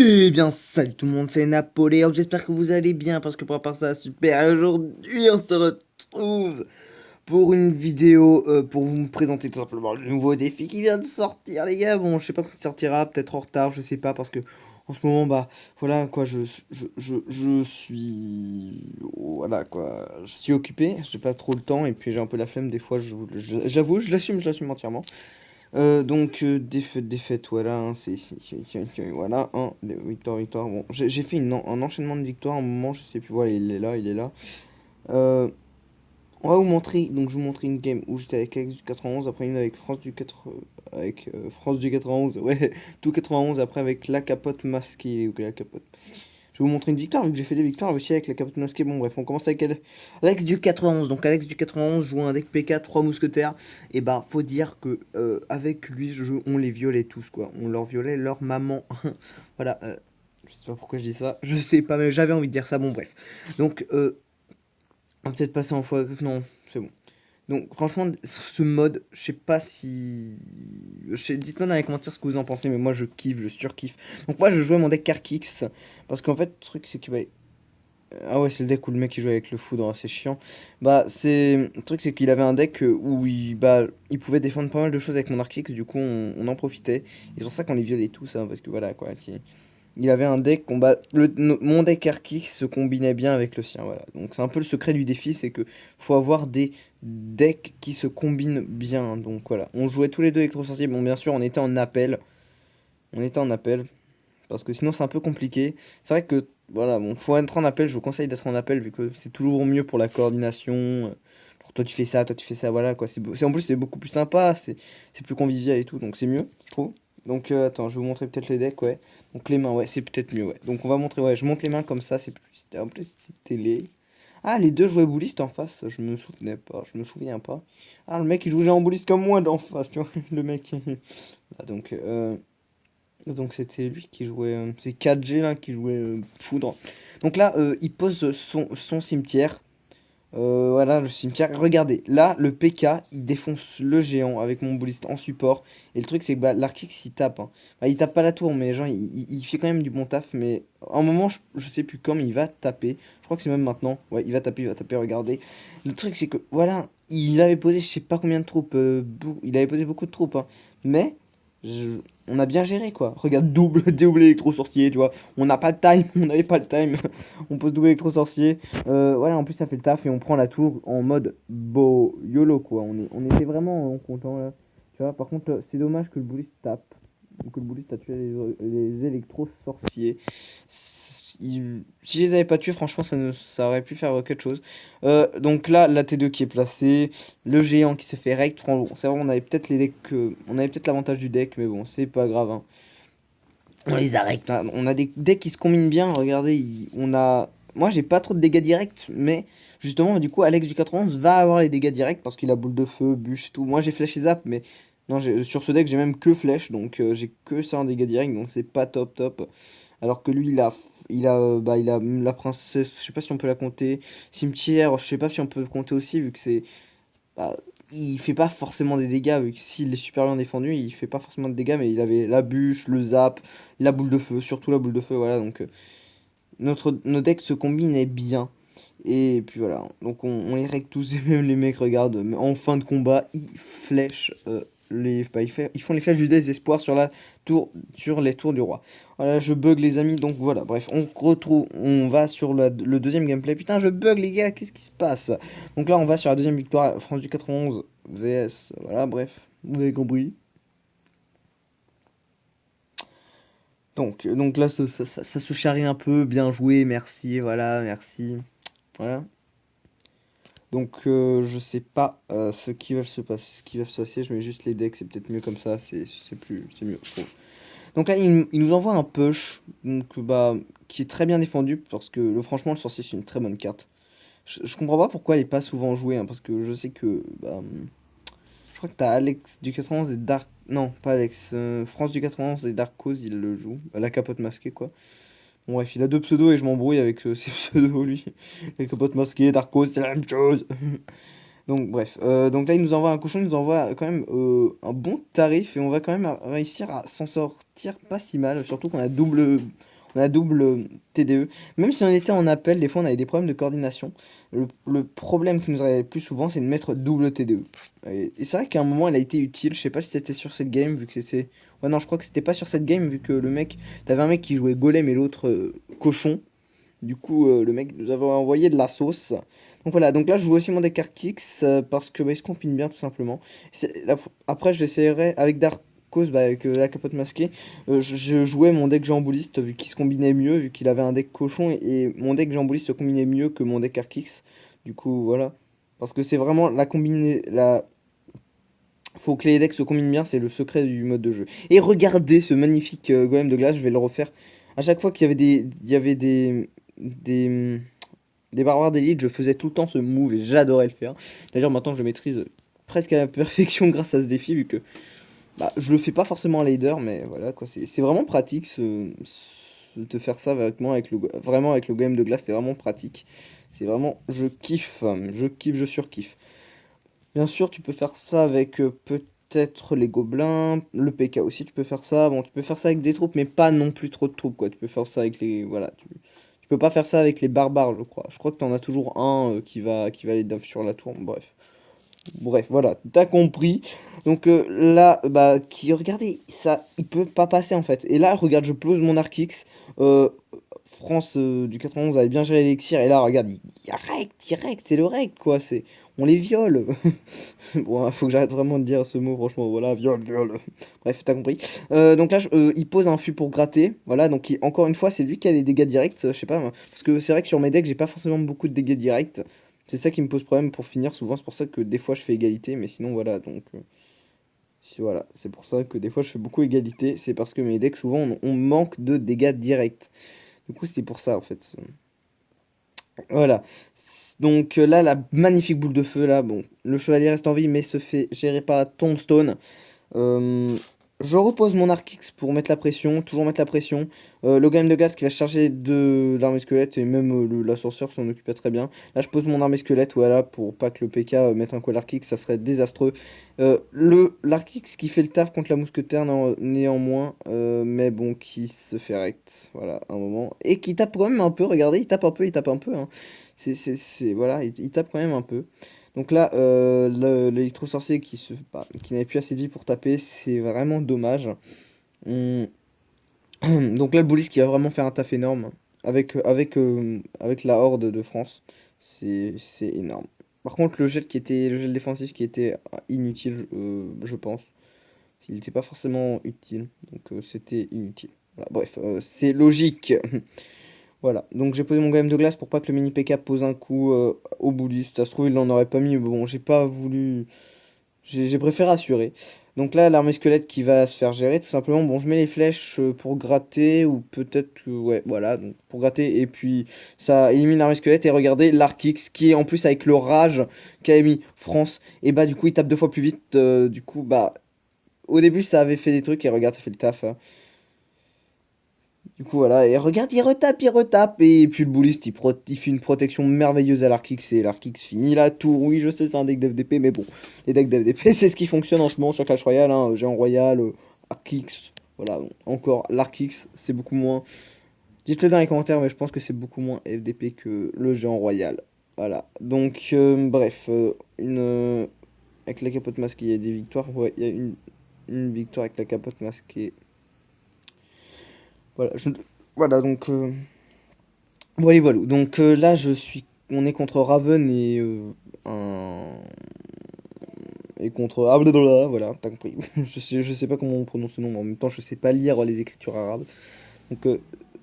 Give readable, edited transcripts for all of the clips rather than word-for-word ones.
Eh bien, salut tout le monde, c'est Napoléon, j'espère que vous allez bien, parce que pour part ça, super, et aujourd'hui on se retrouve pour une vidéo, pour vous présenter tout simplement le nouveau défi qui vient de sortir, les gars. Bon, je sais pas quand il sortira, peut-être en retard, je sais pas, parce que en ce moment, bah, voilà, quoi, je suis, voilà, quoi, je suis occupé, j'ai pas trop le temps, et puis j'ai un peu la flemme, des fois, j'avoue, je l'assume entièrement. Défaite, voilà, hein, voilà, hein, victoire. Bon, j'ai fait un enchaînement de victoires à un moment, je sais plus, voilà, il est là. Euh, on va vous montrer, donc je vous montrer une game où j'étais avec Alex du 91, après une avec France du 91, ouais, tout 91, après avec la capote masquée, ou la capote. Je vais vous montrer une victoire, vu que j'ai fait des victoires aussi avec la capote masquée. Bon, bref, on commence avec Alex du 91. Donc, Alex du 91 joue un deck PK, 3 mousquetaires. Et bah, faut dire que avec lui, on les violait tous, quoi. On leur violait leur maman. Voilà, je sais pas pourquoi je dis ça. Je sais pas, mais j'avais envie de dire ça. Bon, bref. Donc, on va peut-être passer en fois. Non, c'est bon. Donc franchement, ce mode, je sais pas si... Dites-moi dans les commentaires ce que vous en pensez, mais moi je kiffe, je surkiffe. Donc moi je jouais mon deck Karkix, parce qu'en fait, le truc c'est que... Bah, ah ouais, c'est le deck où le mec il jouait avec le foudre, c'est chiant. Bah, le truc c'est qu'il avait un deck où il pouvait défendre pas mal de choses avec mon Arcix, du coup on en profitait. Et c'est pour ça qu'on les violait tous, hein, parce que voilà quoi, il avait un deck combat. Mon deck Arcix se combinait bien avec le sien, voilà. Donc c'est un peu le secret du défi, c'est que faut avoir des decks qui se combinent bien. Donc voilà. On jouait tous les deux électro-sorciers. Bon, bien sûr, on était en appel. On était en appel. Parce que sinon c'est un peu compliqué. C'est vrai que voilà, bon, faut être en appel, je vous conseille d'être en appel vu que c'est toujours mieux pour la coordination. Genre, toi tu fais ça, toi tu fais ça, voilà quoi. En plus c'est beaucoup plus sympa, c'est plus convivial et tout, donc c'est mieux, je trouve. Donc attends, je vais vous montrer peut-être les decks, ouais. Donc les mains, ouais, c'est peut-être mieux, ouais. Donc on va montrer, ouais, je monte les mains comme ça, c'est plus. En plus c'est télé. Ah, les deux jouaient bouliste en face, je me souvenais pas, je me souviens pas. Ah, le mec il jouait en bouliste comme moi d'en face, tu vois, le mec. Ah, donc c'était lui qui jouait, c'est 4G là qui jouait Foudre. Donc là, il pose son cimetière. Voilà le cimetière. Regardez, là le PK il défonce le géant avec mon bouliste en support. Et le truc c'est que bah, l'Arcix il tape, hein. Bah, il tape pas la tour, mais genre il fait quand même du bon taf. Mais à un moment, je sais plus quand, mais il va taper. Je crois que c'est même maintenant. Ouais, il va taper, regardez. Le truc c'est que voilà, il avait posé je sais pas combien de troupes. Il avait posé beaucoup de troupes, hein. Mais on a bien géré quoi. Regarde, double électro-sorcier, tu vois. On n'a pas le time, on n'avait pas le time. On pose double électro-sorcier. Voilà, en plus ça fait le taf et on prend la tour en mode beau YOLO quoi. On était vraiment content là. Tu vois, par contre, c'est dommage que le bouliste tape. Que le bouliste a tué les électro-sorciers. Si je les avais pas tués, franchement, ça aurait pu faire quelque chose. Donc là, la T2 qui est placée. Le géant qui se fait rect. Bon, c'est vrai, on avait peut-être les decks. On avait peut-être l'avantage du deck, mais bon, c'est pas grave, hein. On les arrête, hein. On a des decks qui se combinent bien. Regardez, on a. Moi, j'ai pas trop de dégâts directs, mais justement, du coup, Alex du 91 va avoir les dégâts directs parce qu'il a boule de feu, bûche, tout. Moi, j'ai flèche et zap, mais non, sur ce deck, j'ai même que flèche, donc j'ai que ça en dégâts directs, donc c'est pas top top. Alors que lui, il a la princesse, je sais pas si on peut la compter. Cimetière, je sais pas si on peut le compter aussi, vu que c'est. Bah, il fait pas forcément des dégâts, vu que s'il est super bien défendu, il fait pas forcément de dégâts, mais il avait la bûche, le zap, la boule de feu, surtout la boule de feu, voilà, donc nos decks se combinaient bien. Et puis voilà, donc on les règle tous, et même les mecs, regarde, en fin de combat, ils flèchent ils font les flèches du désespoir sur la tour, sur les tours du roi. Voilà, je bug les amis, donc voilà, bref, on va sur le deuxième gameplay. Putain, je bug les gars, qu'est-ce qui se passe? Donc là, on va sur la deuxième victoire, France du 91 vs, voilà, bref, vous avez compris. Donc là, ça se charrie un peu, bien joué, merci, voilà, merci, voilà. Donc je sais pas ce qui va se passer, je mets juste les decks, c'est peut-être mieux comme ça, c'est mieux, je trouve. Donc là il nous envoie un push, donc bah qui est très bien défendu parce que franchement le sorcier c'est une très bonne carte. Je comprends pas pourquoi il est pas souvent joué, hein, parce que je sais que bah, je crois que t'as Alex du 91 et Dark, non pas Alex, France du 91 et Dark Cause il le joue, la capote masquée quoi. Bon, bref, il a deux pseudos et je m'embrouille avec ses pseudos lui. Les capotes masquées, Darkos, c'est la même chose. Donc bref, donc là il nous envoie un cochon, il nous envoie quand même un bon tarif et on va quand même réussir à s'en sortir pas si mal, surtout qu'on a On a double TDE. Même si on était en appel, des fois on avait des problèmes de coordination. Le problème qui nous arrivait le plus souvent, c'est de mettre double TDE. Et c'est vrai qu'à un moment, elle a été utile. Je sais pas si c'était sur cette game, vu que c'était... Ouais, non, je crois que c'était pas sur cette game, vu que le mec... T'avais un mec qui jouait golem et l'autre cochon. Du coup, le mec nous avait envoyé de la sauce. Donc voilà, donc là je joue aussi mon deck Archix parce que bah, il se combine bien tout simplement. Après, je l'essayerai avec Darkos, bah, avec la capote masquée. Je jouais mon deck Jambouliste vu qu'il se combinait mieux, vu qu'il avait un deck cochon et mon deck Jambouliste se combinait mieux que mon deck Archix. Du coup, voilà. Parce que c'est vraiment la combiner. Faut que les decks se combinent bien, c'est le secret du mode de jeu. Et regardez ce magnifique golem de glace, je vais le refaire. À chaque fois qu'il y avait des, des barbares d'élite, je faisais tout le temps ce move et j'adorais le faire. D'ailleurs, maintenant, je le maîtrise presque à la perfection grâce à ce défi, vu que bah, je le fais pas forcément en lader, mais voilà quoi. C'est vraiment pratique de faire ça vraiment avec le golem de glace, c'est vraiment pratique. C'est vraiment, je kiffe, je surkiffe. Bien sûr, tu peux faire ça avec peut-être les gobelins, le PK aussi, tu peux faire ça. Bon, tu peux faire ça avec des troupes, mais pas non plus trop de troupes, quoi. Tu peux faire ça avec les... Voilà, tu peux pas faire ça avec les barbares, je crois. Je crois que t'en as toujours un qui va aller daf sur la tour, bref. Bref, voilà, t'as compris. Donc là, bah, regardez, ça, il peut pas passer, en fait. Et là, regarde, je pose mon Archix. Euh, France du 91 avait bien géré l'élixir. Et là, regarde, direct, c'est le rect, quoi. On les viole. Bon, faut que j'arrête vraiment de dire ce mot, franchement. Voilà, viole. Bref, t'as compris. Donc là, il pose un fût pour gratter. Voilà, donc encore une fois, c'est lui qui a les dégâts directs. Je sais pas, moi, parce que c'est vrai que sur mes decks, j'ai pas forcément beaucoup de dégâts directs. C'est ça qui me pose problème pour finir souvent. C'est pour ça que des fois, je fais égalité. Mais sinon, voilà, donc. Voilà, c'est pour ça que des fois, je fais beaucoup égalité. C'est parce que mes decks, souvent, on manque de dégâts directs. Du coup, c'est pour ça, en fait. Voilà. Donc là, la magnifique boule de feu, là, bon, le chevalier reste en vie, mais se fait gérer par la tombstone. Euh, je repose mon Archix pour mettre la pression, toujours mettre la pression. Le game de gaz qui va se charger de l'armée squelette, et même l'ascenseur s'en occupait très bien. Là, je pose mon armée squelette, voilà, pour pas que le PK mette un coup à l'Archix, ça serait désastreux. L'Archix qui fait le taf contre la mousquetaire néanmoins, mais bon, qui se fait rect, voilà, un moment. Et qui tape quand même un peu, regardez, il tape un peu, hein. Voilà, il tape quand même un peu. Donc là, l'électro-sorcier qui n'avait plus assez de vie pour taper, c'est vraiment dommage. On- Donc là, le Bullis qui va vraiment faire un taf énorme avec la Horde de France. C'est énorme. Par contre, le gel défensif qui était inutile, je pense. Il n'était pas forcément utile, donc c'était inutile. Voilà, bref, c'est logique. Voilà, donc j'ai posé mon golem de glace pour pas que le mini PK pose un coup au bouliste. Ça se trouve, il l'en aurait pas mis, mais bon, j'ai pas voulu. J'ai préféré assurer. Donc là, l'armée squelette qui va se faire gérer, tout simplement. Bon, je mets les flèches pour gratter, ou peut-être que. Ouais, voilà, donc pour gratter, et puis ça élimine l'armée squelette. Et regardez, l'Archix qui est en plus avec le rage qu'a mis France, et bah, du coup, il tape deux fois plus vite. Du coup, bah, au début, ça avait fait des trucs, et regarde, ça fait le taf, hein. Du coup, voilà, et regarde, il retape, et puis le bouliste, il fait une protection merveilleuse à l'Arkix, et l'Arkix finit la tour. Oui, je sais, c'est un deck d'FDP, mais bon, les decks d'FDP, c'est ce qui fonctionne en ce moment sur Clash Royale, hein, Géant Royal, Arkix, voilà, bon, encore l'Arkix, c'est beaucoup moins. Dites-le dans les commentaires, mais je pense que c'est beaucoup moins FDP que le Géant Royal. Voilà, donc, bref, avec la capote masquée, il y a des victoires, ouais, il y a une victoire avec la capote masquée. Voilà, voilà donc. Voilà. Donc là, on est contre Raven un... et contre ah, blablabla, voilà, t'as compris. Je sais pas comment on prononce ce nom, mais en même temps, je sais pas lire les écritures arabes. Donc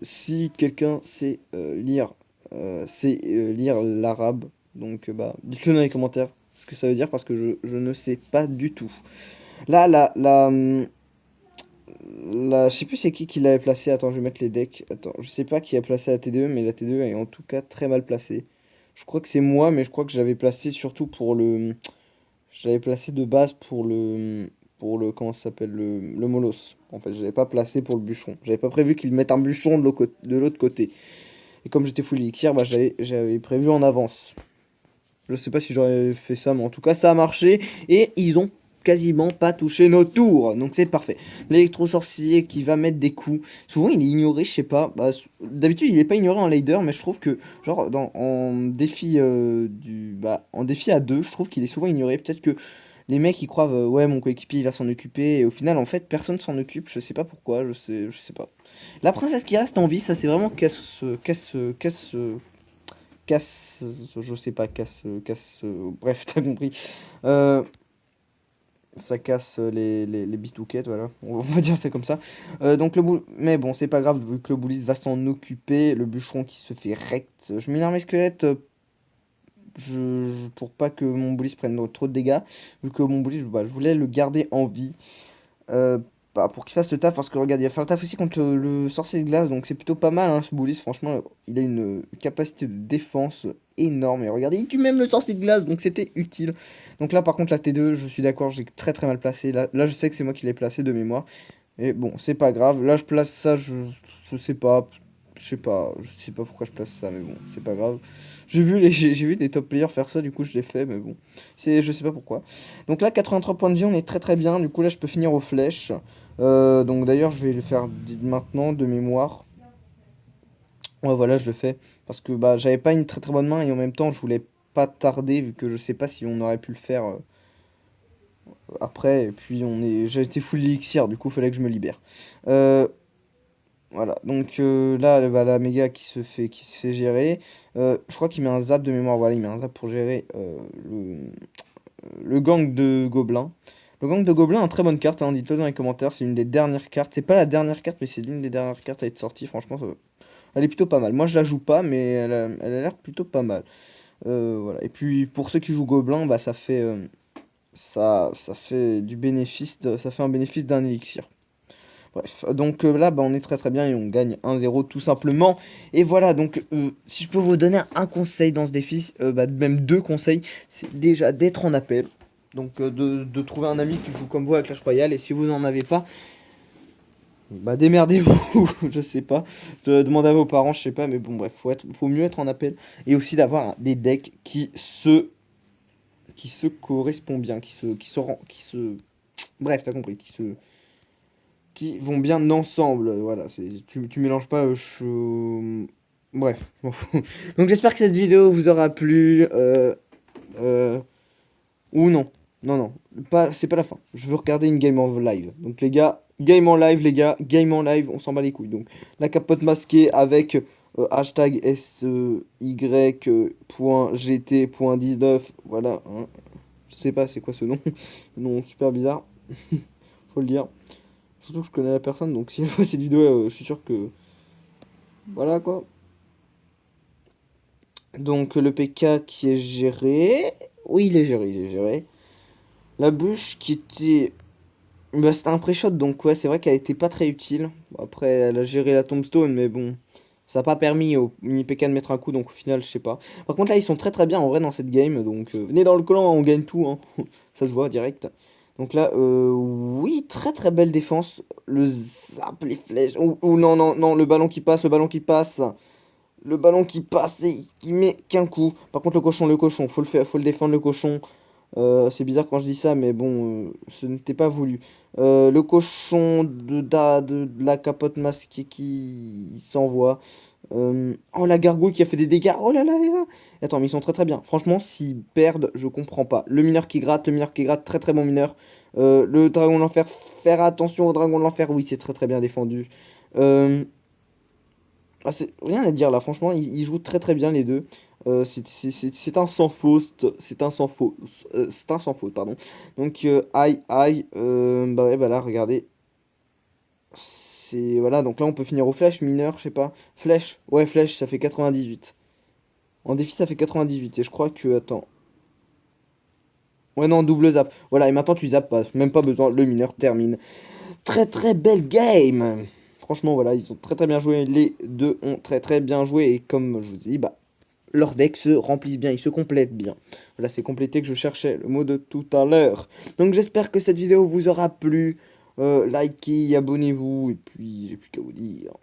si quelqu'un sait lire l'arabe, donc bah, dites-le dans les commentaires ce que ça veut dire parce que je ne sais pas du tout. Là, je sais plus c'est qui l'avait placé. Attends, je vais mettre les decks. Attends, je sais pas qui a placé la T2, mais la T2 est en tout cas très mal placée. Je crois que c'est moi, mais je crois que j'avais placé surtout pour le. J'avais placé de base comment ça s'appelle, le Molos. En fait, je l'avais pas placé pour le bûcheron. J'avais pas prévu qu'il mette un bûcheron de l'autre côté. Et comme j'étais full elixir, bah, j'avais prévu en avance. Je sais pas si j'aurais fait ça, mais en tout cas, ça a marché. Et ils ont quasiment pas touché nos tours. Donc c'est parfait. L'électro-sorcier qui va mettre des coups. Souvent il est ignoré, je sais pas. Bah, d'habitude il est pas ignoré en leader, mais je trouve que genre en défi en défi à 2, je trouve qu'il est souvent ignoré. Peut-être que les mecs ils croient ouais mon coéquipier il va s'en occuper et au final en fait personne s'en occupe, je sais pas pourquoi, je sais pas. La princesse qui reste en vie, ça c'est vraiment je sais pas, bref, t'as compris. Euh, Ça casse les bistouquettes, voilà, on va dire ça comme ça. Donc mais bon, c'est pas grave, vu que le bouliste va s'en occuper, le bûcheron qui se fait rect. Je mets une armée squelette pour pas que mon bouliste prenne trop de dégâts, vu que mon bouliste, bah, je voulais le garder en vie. Euh, Bah, pour qu'il fasse le taf, parce que regarde, il va faire le taf aussi contre le sorcier de glace, donc c'est plutôt pas mal, hein, ce Boulis, franchement, il a une capacité de défense énorme, et regardez, il tue même le sorcier de glace, donc c'était utile. Donc là, par contre, la T2, je suis d'accord, j'ai très très mal placé, là je sais que c'est moi qui l'ai placé de mémoire, et bon, c'est pas grave, là je place ça, je sais pas, je sais pas pourquoi je place ça, mais bon, c'est pas grave. J'ai vu des top players faire ça, du coup je l'ai fait, mais bon, je sais pas pourquoi. Donc là, 83 points de vie, on est très très bien, du coup là je peux finir aux flèches. Donc d'ailleurs, je vais le faire maintenant de mémoire. Ouais, voilà, je le fais, parce que bah j'avais pas une très très bonne main, et en même temps, je voulais pas tarder, vu que je sais pas si on aurait pu le faire après, et puis j'ai été full elixir, du coup, fallait que je me libère. Euh, Voilà, donc là, bah, la méga qui se fait gérer. Je crois qu'il met un zap de mémoire, voilà, il met un zap pour gérer le gang de gobelins. Le gang de gobelins, une très bonne carte, hein, dites-le dans les commentaires, c'est une des dernières cartes. C'est pas la dernière carte, mais c'est l'une des dernières cartes à être sortie, franchement, elle est plutôt pas mal. Moi, je la joue pas, mais elle a l'air plutôt pas mal. Voilà. Et puis, pour ceux qui jouent gobelins, bah, ça fait du bénéfice, ça fait un bénéfice d'un élixir. Bref, donc là, bah, on est très très bien et on gagne 1-0 tout simplement. Et voilà, donc si je peux vous donner un conseil dans ce défi, bah, même deux conseils, c'est déjà d'être en appel. Donc de trouver un ami qui joue comme vous à Clash Royale. Et si vous n'en avez pas, bah démerdez-vous, je sais pas. Demandez à vos parents, je sais pas, mais bon bref, faut mieux être en appel. Et aussi d'avoir des decks qui se correspondent bien, bref, t'as compris, qui vont bien ensemble. Voilà, tu mélanges pas bref, je m'en fous. Donc j'espère que cette vidéo vous aura plu. Euh, ou non. Non, non. C'est pas la fin. Je veux regarder une game en live. Donc les gars, game en live, les gars. Game en live, on s'en bat les couilles. Donc la capote masquée avec hashtag SY.GT.19. Voilà. Hein. Je sais pas c'est quoi ce nom. Nom super bizarre. Faut le dire. Surtout que je connais la personne, donc si elle voit cette vidéo, je suis sûr que... Voilà quoi. Donc le PK qui est géré... Oui, il est géré, il est géré. La bûche qui était... Bah c'était un pré-shot, donc ouais, c'est vrai qu'elle était pas très utile. Bon, après, elle a géré la tombstone, mais bon... Ça n'a pas permis au mini PK de mettre un coup, donc au final, je sais pas. Par contre, là, ils sont très très bien en vrai dans cette game, donc venez dans le clan, on gagne tout, hein. Ça se voit direct. Donc là, oui, très très belle défense. Le zap, les flèches. Oh non, non, non, le ballon qui passe, le ballon qui passe. Le ballon qui passe et qui met qu'un coup. Par contre, le cochon, faut le faire, faut le défendre, le cochon. C'est bizarre quand je dis ça, mais bon, ce n'était pas voulu. Le cochon de la capote masquée qui s'envoie. Oh, la gargouille qui a fait des dégâts. Oh là là là là. Attends, mais ils sont très très bien. Franchement, s'ils perdent, je comprends pas. Le mineur qui gratte, très très bon mineur. Le dragon de l'enfer, faire attention au dragon de l'enfer. Oui, c'est très très bien défendu. Euh, Rien à dire là, franchement, ils jouent très très bien les deux. C'est un sans faute, c'est un sans faute, c'est un sans faute, pardon. Donc, aïe, aïe, bah ouais, bah là, regardez. Voilà, donc là, on peut finir au flèche, mineur, je sais pas. Flèche, ouais, flèche, ça fait 98. En défi, ça fait 98, et je crois que, attends. Ouais, non, double zap. Voilà, et maintenant, tu zappes pas, même pas besoin, le mineur termine. Très très belle game. Franchement, voilà, ils ont très très bien joué. Les deux ont très très bien joué. Et comme je vous dis, bah, leurs decks se remplissent bien, ils se complètent bien. Voilà, c'est complété que je cherchais le mot de tout à l'heure. Donc j'espère que cette vidéo vous aura plu. Likez, abonnez-vous. Et puis, j'ai plus qu'à vous dire.